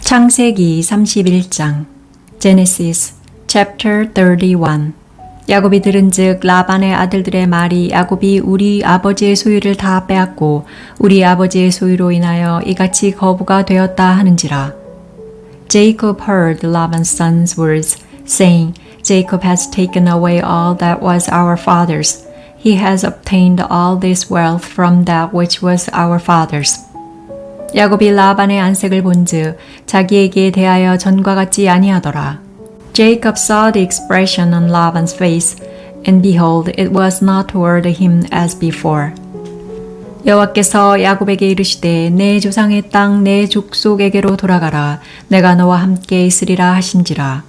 창세기 31장 Genesis chapter 31 야곱이 들은즉 라반의 아들들의 말이 야곱이 우리 아버지의 소유를 다 빼앗고 우리 아버지의 소유로 인하여 이같이 거부가 되었다 하는지라. Jacob heard Laban's sons' words, saying, Jacob has taken away all that was our father's. He has obtained all this wealth from that which was our father's. 야곱이 라반의 안색을 본즉 자기에게 대하여 전과 같지 아니하더라. Jacob saw the expression on Laban's face, and behold, it was not toward him as before. 여호와께서 야곱에게 이르시되 내 조상의 땅 내 족속에게로 돌아가라. 내가 너와 함께 있으리라 하신지라.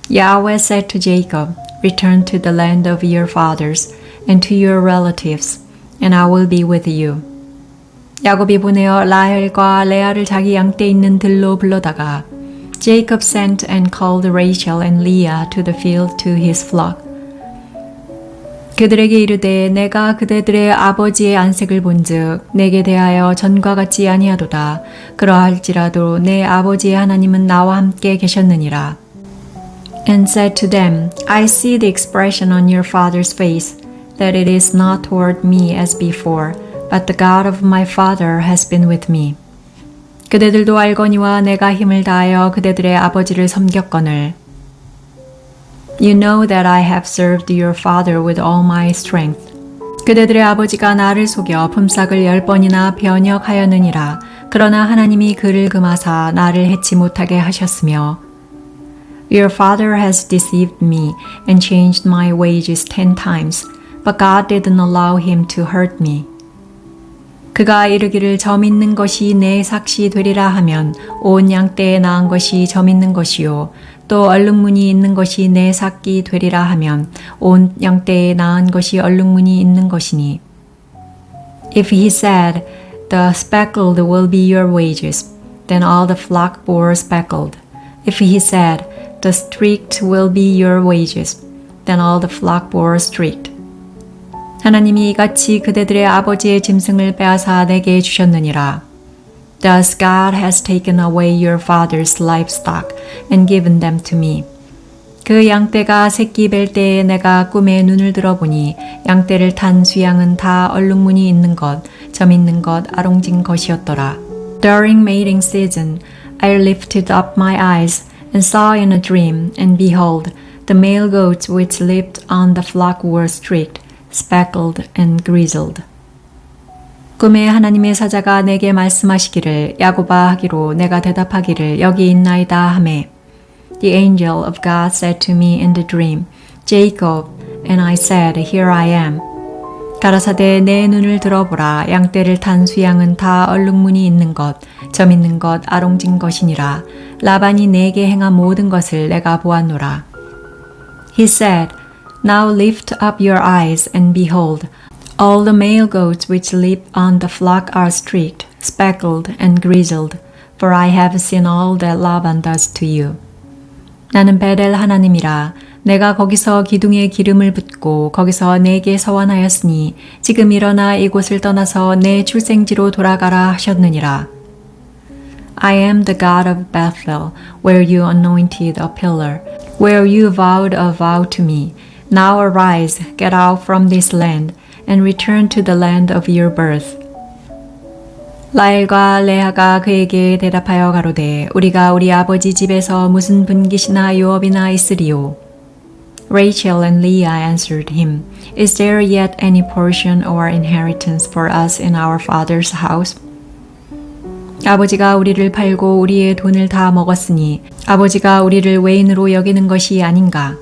Yahweh said to Jacob, Return to the land of your fathers and to your relatives, and I will be with you. 야곱이 보내어 라헬과 레아를 자기 양떼 있는 들로 불러다가 Jacob sent and called Rachel and Leah to the field to his flock. 그들에게 이르되 내가 그대들의 아버지의 안색을 본즉 내게 대하여 전과 같지 아니하도다. 그러할지라도 내 아버지의 하나님은 나와 함께 계셨느니라. And said to them, I see the expression on your father's face, that it is not toward me as before, but the God of my father has been with me. 그대들도 알거니와 내가 힘을 다하여 그대들의 아버지를 섬겼거늘. You know that I have served your father with all my strength. 그대들의 아버지가 나를 속여 품삯을 10번이나 변역하였느니라. 그러나 하나님이 그를 금하사 나를 해치 못하게 하셨으며 Your father has deceived me and changed my wages 10 times, but God didn't allow him to hurt me. 그가 이르기를 점 있는 것이 내 삭시 되리라 하면 온 양떼에 낳은 것이 점 있는 것이요 또 얼룩무늬 있는 것이 내 삭기 되리라 하면 온 양떼에 낳은 것이 얼룩무늬 있는 것이니. If he said, The speckled will be your wages, then all the flock bore speckled. If he said, The streaked will be your wages, then all the flock bore streaked. 하나님이 이같이 그대들의 아버지의 짐승을 빼앗아 내게 주셨느니라. Thus God has taken away your father's livestock and given them to me. 그 양떼가 새끼 뵐 때에 내가 꿈에 눈을 들어보니 양떼를 탄 수양은 다 얼룩무늬 있는 것, 점 있는 것, 아롱진 것이었더라. During mating season, I lifted up my eyes and saw in a dream, and behold, the male goats which lived on the flock were streaked, speckled and grizzled. 꿈에 하나님의 사자가 내게 말씀하시기를 야곱아 하기로 내가 대답하기를 여기 있나이다 하매 The angel of God said to me in the dream, Jacob, and I said, Here I am. 가라사대 내 눈을 들어보라. 양떼를 탄 수양은 다 얼룩무늬 있는 것, 점 있는 것, 아롱진 것이니라. 라반이 내게 행한 모든 것을 내가 보았노라. He said, Now lift up your eyes and behold, all the male goats which live on the flock are streaked, speckled, and grizzled, for I have seen all that Laban does to you. 나는 베델 하나님이라. 내가 거기서 기둥에 기름을 붓고 거기서 내게 서원하였으니 지금 일어나 이곳을 떠나서 내 출생지로 돌아가라 하셨느니라. I am the God of Bethel, where you anointed a pillar, where you vowed a vow to me. Now arise, get out from this land, and return to the land of your birth. 라헬과 레아가 그에게 대답하여 가로되 우리가 우리 아버지 집에서 무슨 분깃이나 유업이나 있으리요. Rachel and Leah answered him, Is there yet any portion or inheritance for us in our father's house? 아버지가 우리를 팔고 우리의 돈을 다 먹었으니 아버지가 우리를 외인으로 여기는 것이 아닌가?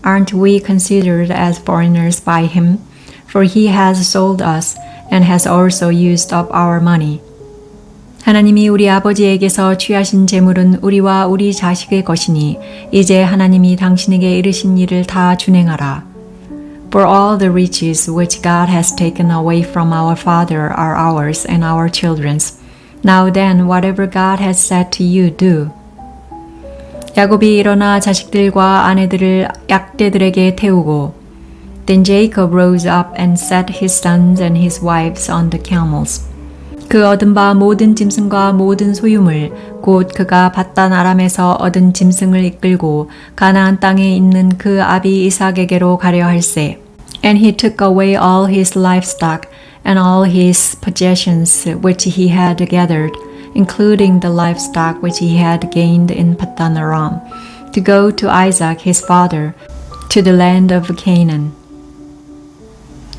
Aren't we considered as foreigners by him? For he has sold us and has also used up our money. 하나님이 우리 아버지에게서 취하신 재물은 우리와 우리 자식의 것이니 이제 하나님이 당신에게 이르신 일을 다 준행하라. For all the riches which God has taken away from our father are ours and our children's. Now then, whatever God has said to you, do. 야곱이 일어나 자식들과 아내들을 약대들에게 태우고 Then Jacob rose up and set his sons and his wives on the camels. 그 얻은 바 모든 짐승과 모든 소유물 곧 그가 밧단 아람에서 얻은 짐승을 이끌고 가나안 땅에 있는 그 아비 이삭에게로 가려 할세. And he took away all his livestock and all his possessions which he had gathered, including the livestock which he had gained in Paddan Aram, to go to Isaac his father, to the land of Canaan.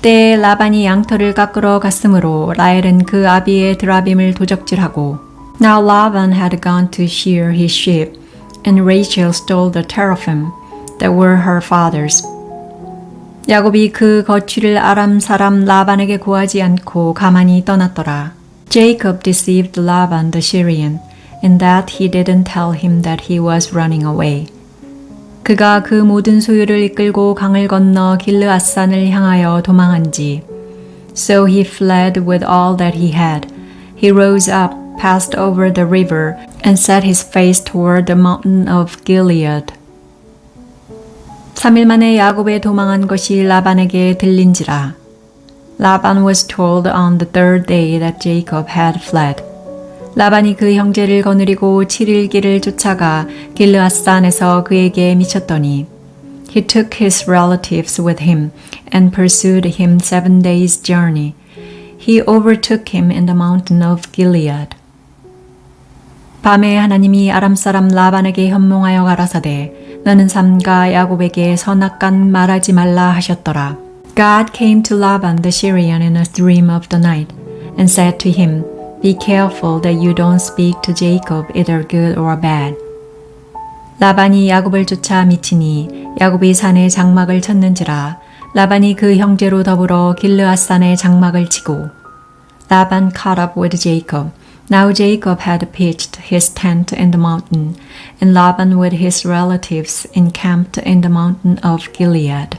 때에 라반이 양털을 깎으러 갔으므로 라헬은 그 아비의 드라빔을 도적질하고 Now Laban had gone to shear his sheep, and Rachel stole the teraphim that were her father's. 야곱이 그 거취를 아람 사람 라반에게 구하지 않고 가만히 떠났더라. Jacob deceived Laban the Syrian, in that he didn't tell him that he was running away. 그가 그 모든 소유를 이끌고 강을 건너 길르앗산을 향하여 도망한지. So he fled with all that he had. He rose up, passed over the river, and set his face toward the mountain of Gilead. 3일 만에 야곱의 도망한 것이 라반에게 들린지라. Laban was told on the third day that Jacob had fled. 라반이 그 형제를 거느리고 7일 길을 쫓아가 길르앗산에서 그에게 미쳤더니 He took his relatives with him and pursued him 7 days' journey. He overtook him in the mountain of Gilead. 밤에 하나님이 아람 사람 라반에게 현몽하여 가라사대 너는 삼가 야곱에게 선악간 말하지 말라 하셨더라. God came to Laban the Syrian in a dream of the night and said to him, Be careful that you don't speak to Jacob either good or bad. 라반이 야곱을 쫓아 미치니 야곱이 산에 장막을 쳤는지라 라반이 그 형제로 더불어 길르앗산에 장막을 치고 Laban caught up with Jacob. Now Jacob had pitched his tent in the mountain, and Laban with his relatives encamped in the mountain of Gilead.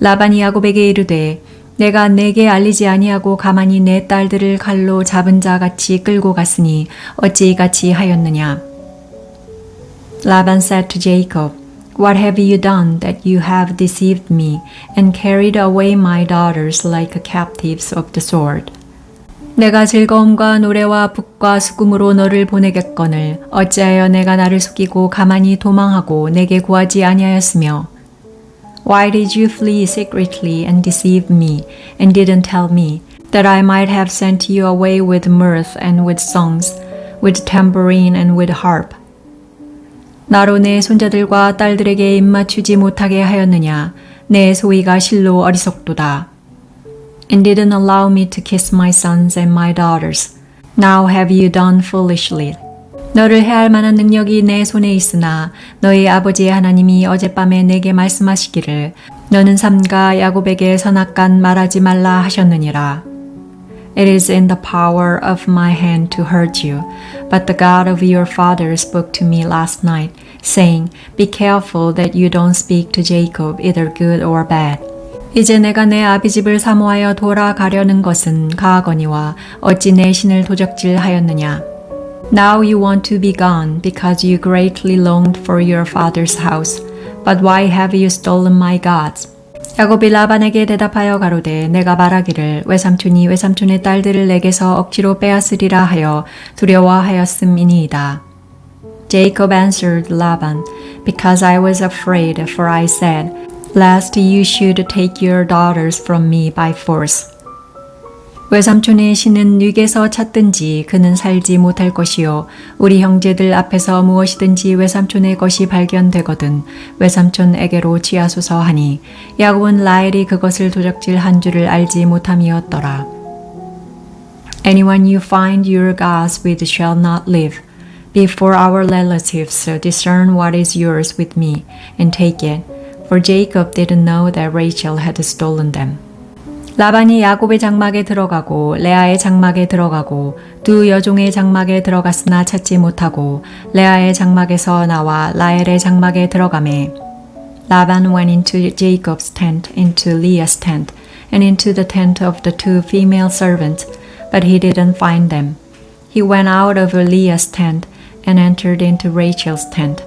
라반이 야곱에게 이르되 내가 내게 알리지 아니하고 가만히 내 딸들을 칼로 잡은 자 같이 끌고 갔으니 어찌 이같이 하였느냐. Laban said to Jacob, What have you done that you have deceived me and carried away my daughters like captives of the sword? 내가 즐거움과 노래와 북과 수금으로 너를 보내겠거늘 어찌하여 내가 나를 속이고 가만히 도망하고 내게 구하지 아니하였으며 Why did you flee secretly and deceive me, and didn't tell me, that I might have sent you away with mirth and with songs, with tambourine and with harp? 나로 내 손자들과 딸들에게 입맞추지 못하게 하였느냐? 내 소위가 실로 어리석도다. And didn't allow me to kiss my sons and my daughters. Now have you done foolishly. 너를 해할 만한 능력이 내 손에 있으나 너희 아버지의 하나님이 어젯밤에 내게 말씀하시기를 너는 삼가 야곱에게 선악간 말하지 말라 하셨느니라. It is in the power of my hand to hurt you, but the God of your father spoke to me last night, saying, Be careful that you don't speak to Jacob either good or bad. 이제 내가 내 아비집을 사모하여 돌아가려는 것은 가하거니와 어찌 내 신을 도적질하였느냐. Now you want to be gone because you greatly longed for your father's house. But why have you stolen my gods? 야곱이 라반에게 대답하여 가로되 내가 말하기를 외삼촌이 외삼촌의 딸들을 내게서 억지로 빼앗으리라 하여 두려워하였음이니이다. Jacob answered Laban, Because I was afraid, for I said, Lest you should take your daughters from me by force. 외삼촌의 신은 뉘게서 찾든지 그는 살지 못할 것이요 우리 형제들 앞에서 무엇이든지 외삼촌의 것이 발견되거든 외삼촌에게로 취하소서 하니 야곱은 라헬이 그것을 도적질한 줄을 알지 못함이었더라. Anyone you find your gods with shall not live. Before our relatives discern what is yours with me and take it. For Jacob didn't know that Rachel had stolen them. 라반이 야곱의 장막에 들어가고 레아의 장막에 들어가고 두 여종의 장막에 들어갔으나 찾지 못하고 레아의 장막에서 나와 라헬의 장막에 들어가매 Laban went into Jacob's tent, into Leah's tent, and into the tent of the two female servants, but he didn't find them. He went out of Leah's tent and entered into Rachel's tent.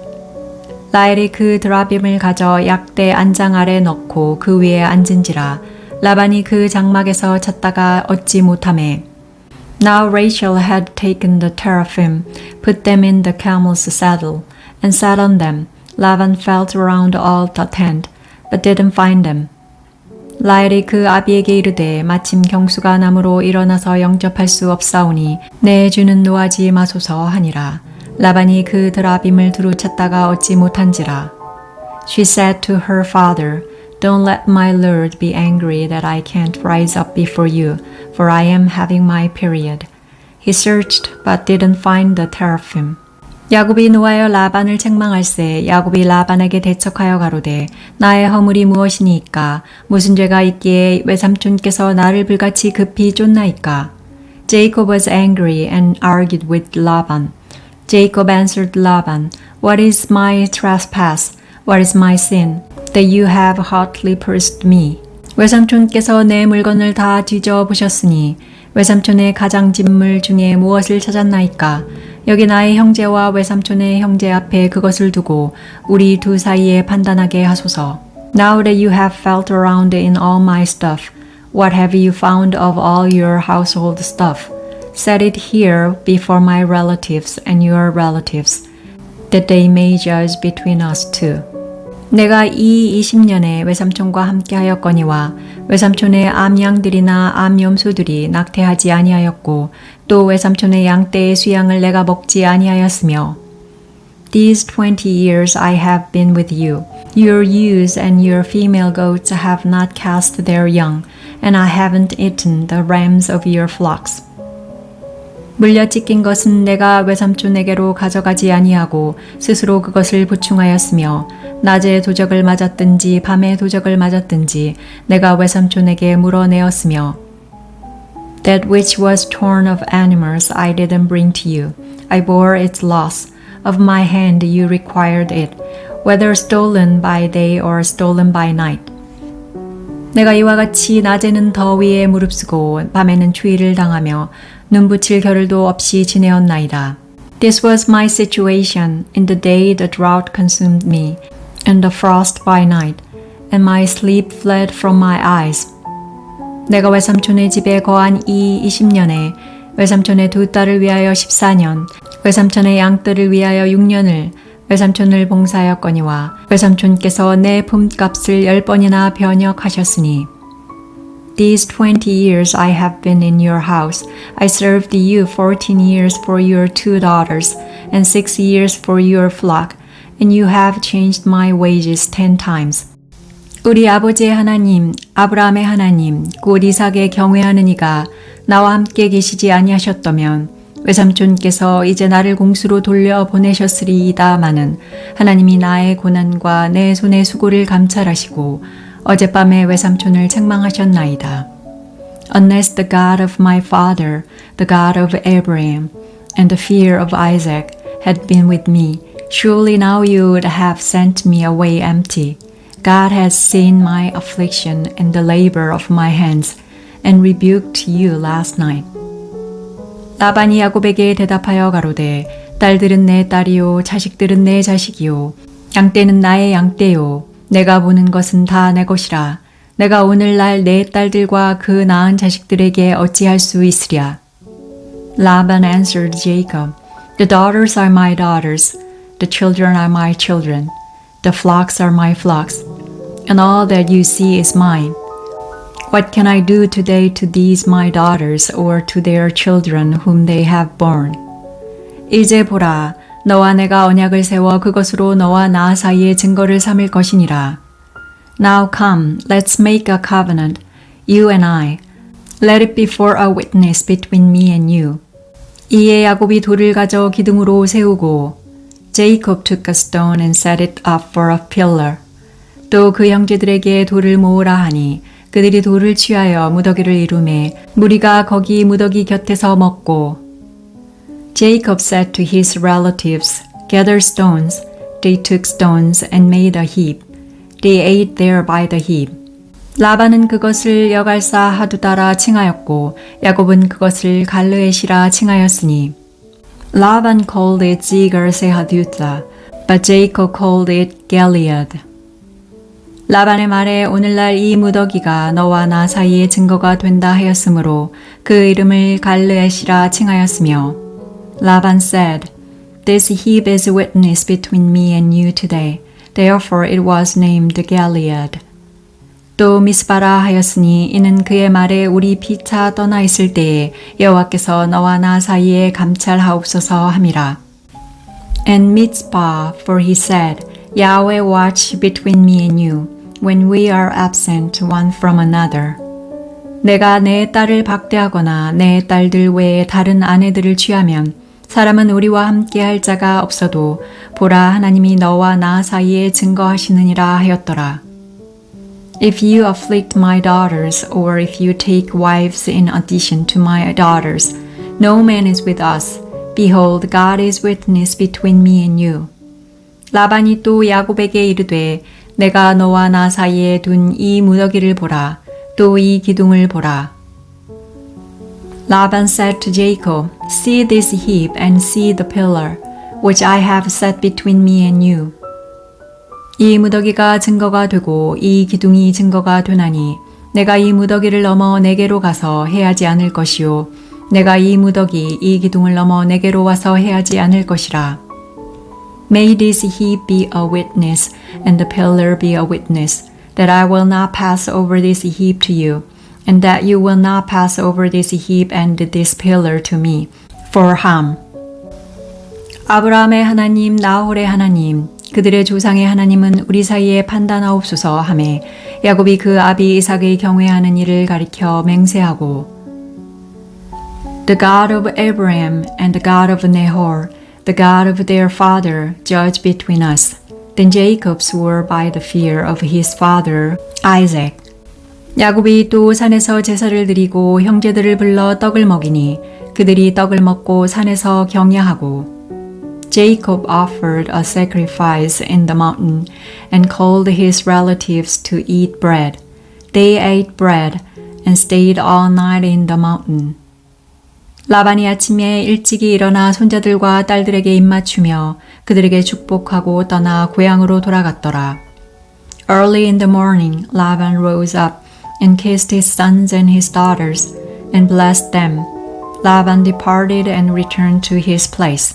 라헬이 그 드라빔을 가져 약대 안장 아래 넣고 그 위에 앉은지라 라반이 그 장막에서 찾다가 얻지 못하매 Now Rachel had taken the teraphim, put them in the camel's saddle, and sat on them. Laban felt around all the tent, but didn't find them. 라헬이 그 아비에게 이르되 마침 경수가 남으로 일어나서 영접할 수 없사오니 내 주는 노하지 마소서 하니라. 라반이 그 드라빔을 두루 찾다가 얻지 못한지라. She said to her father, Don't let my lord be angry that I can't rise up before you, for I am having my period. He searched but didn't find the teraphim. 야곱이 노하여 라반을 책망할세 야곱이 라반에게 대척하여 가로되 나의 허물이 무엇이니이까 무슨 죄가 있기에 외삼촌께서 나를 불같이 급히 쫓나이까. Jacob was angry and argued with Laban. Jacob answered Laban, What is my trespass? What is my sin? That you have hotly pursued me. 외삼촌께서 내 물건을 다 뒤져보셨으니 외삼촌의 가장짐물 중에 무엇을 찾았나이까? 여기 나의 형제와 외삼촌의 형제 앞에 그것을 두고 우리 두 사이에 판단하게 하소서. Now that you have felt around in all my stuff, what have you found of all your household stuff? Set it here before my relatives and your relatives, that they may judge between us two. 내가 이 20년에 외삼촌과 함께 하였거니와 외삼촌의 암양들이나 암염소들이 낙태하지 아니하였고 또 외삼촌의 양떼의 수양을 내가 먹지 아니하였으며 These 20 years I have been with you. Your ewes and your female goats have not cast their young, and I haven't eaten the rams of your flocks. 물려 찢긴 것은 내가 외삼촌에게로 가져가지 아니하고 스스로 그것을 보충하였으며 낮에 도적을 맞았든지 밤에 도적을 맞았든지 내가 외삼촌에게 물어내었으며 That which was torn of animals I didn't bring to you. I bore its loss. Of my hand you required it, whether stolen by day or stolen by night. 내가 이와 같이 낮에는 더위에 무릅쓰고 밤에는 추위를 당하며 눈 붙일 겨를도 없이 지내었나이다. This was my situation in the day the drought consumed me, and the frost by night, and my sleep fled from my eyes. 내가 외삼촌의 집에 거한 이 20년에 외삼촌의 두 딸을 위하여 14년, 외삼촌의 양뜰을 위하여 6년을 외삼촌을 봉사하였거니와 외삼촌께서 내 품값을 10번이나 변역하셨으니 These 20 years I have been in your house. I served you 14 years for your 2 daughters and 6 years for your flock, and you have changed my wages 10 times. 우리 아버지의 하나님, 아브라함의 하나님, 곧 이삭의 경외하는 이가 나와 함께 계시지 아니하셨다면 외삼촌께서 이제 나를 공수로 돌려보내셨으리이다마는 하나님이 나의 고난과 내 손의 수고를 감찰하시고 어젯밤에 외삼촌을 책망하셨나이다. Unless the God of my father, the God of Abraham, and the fear of Isaac had been with me, surely now you would have sent me away empty. God has seen my affliction and the labor of my hands, and rebuked you last night. 라반이 야곱에게 대답하여 가로되 딸들은 내 딸이요 자식들은 내 자식이요 양떼는 나의 양떼요 내가 보는 것은 다 내 것이라 내가 오늘날 내 딸들과 그 낳은 자식들에게 어찌할 수 있으랴. Laban answered Jacob, The daughters are my daughters, the children are my children, the flocks are my flocks, and all that you see is mine. What can I do today to these my daughters or to their children whom they have borne? 이제 보라, 너와 내가 언약을 세워 그것으로 너와 나 사이의 증거를 삼을 것이니라. Now come, let's make a covenant, you and I. Let it be for a witness between me and you. 이에 야곱이 돌을 가져 기둥으로 세우고 Jacob took a stone and set it up for a pillar. 또 그 형제들에게 돌을 모으라 하니 그들이 돌을 취하여 무더기를 이루매 무리가 거기 무더기 곁에서 먹고 Jacob said to his relatives, Gather stones. They took stones and made a heap. They ate there by the heap. 라반은 그것을 여갈사 하두다라 칭하였고 야곱은 그것을 갈르에시라 칭하였으니 Laban called it Zigar Sehadutha, but Jacob called it Gilead. 라반의 말에 오늘날 이 무더기가 너와 나 사이의 증거가 된다 하였으므로 그 이름을 갈르엣이라 칭하였으며 라반 said, This heap is a witness between me and you today. Therefore it was named Gilead. 또 미스바라 하였으니 이는 그의 말에 우리 피차 떠나 있을 때에 여호와께서 너와 나 사이에 감찰하옵소서 함이라. And Mitzpah, for he said, Yahweh watch between me and you, when we are absent one from another. 내가 내 딸을 박대하거나 내 딸들 외에 다른 아내들을 취하면 사람은 우리와 함께 할 자가 없어도 보라 하나님이 너와 나 사이에 증거하시느니라 하였더라. If you afflict my daughters, or if you take wives in addition to my daughters, no man is with us. Behold, God is witness between me and you. 라반이 또 야곱에게 이르되 내가 너와 나 사이에 둔 이 무더기를 보라. 또 이 기둥을 보라. Laban said to Jacob, See this heap and see the pillar, which I have set between me and you. 이 무더기가 증거가 되고 이 기둥이 증거가 되나니 내가 이 무더기를 넘어 내게로 가서 해하지 않을 것이요 내가 이 무더기 이 기둥을 넘어 내게로 와서 해하지 않을 것이라. May this heap be a witness and the pillar be a witness that I will not pass over this heap to you and that you will not pass over this heap and this pillar to me for harm. 아브라함의 하나님 나홀의 하나님 그들의 조상의 하나님은 우리 사이에 판단하옵소서 하매 야곱이 그 아비 이삭의 경외하는 일을 가리켜 맹세하고 The God of Abraham and the God of Nahor, the God of their father, judge between us. Then Jacob swore by the fear of his father Isaac. 야곱이 또 산에서 제사를 드리고 형제들을 불러 떡을 먹이니 그들이 떡을 먹고 산에서 경야하고 Jacob offered a sacrifice in the mountain and called his relatives to eat bread. They ate bread and stayed all night in the mountain. 라반이 아침에 일찍이 일어나 손자들과 딸들에게 입맞추며 그들에게 축복하고 떠나 고향으로 돌아갔더라. Early in the morning, Laban rose up and kissed his sons and his daughters and blessed them. Laban departed and returned to his place.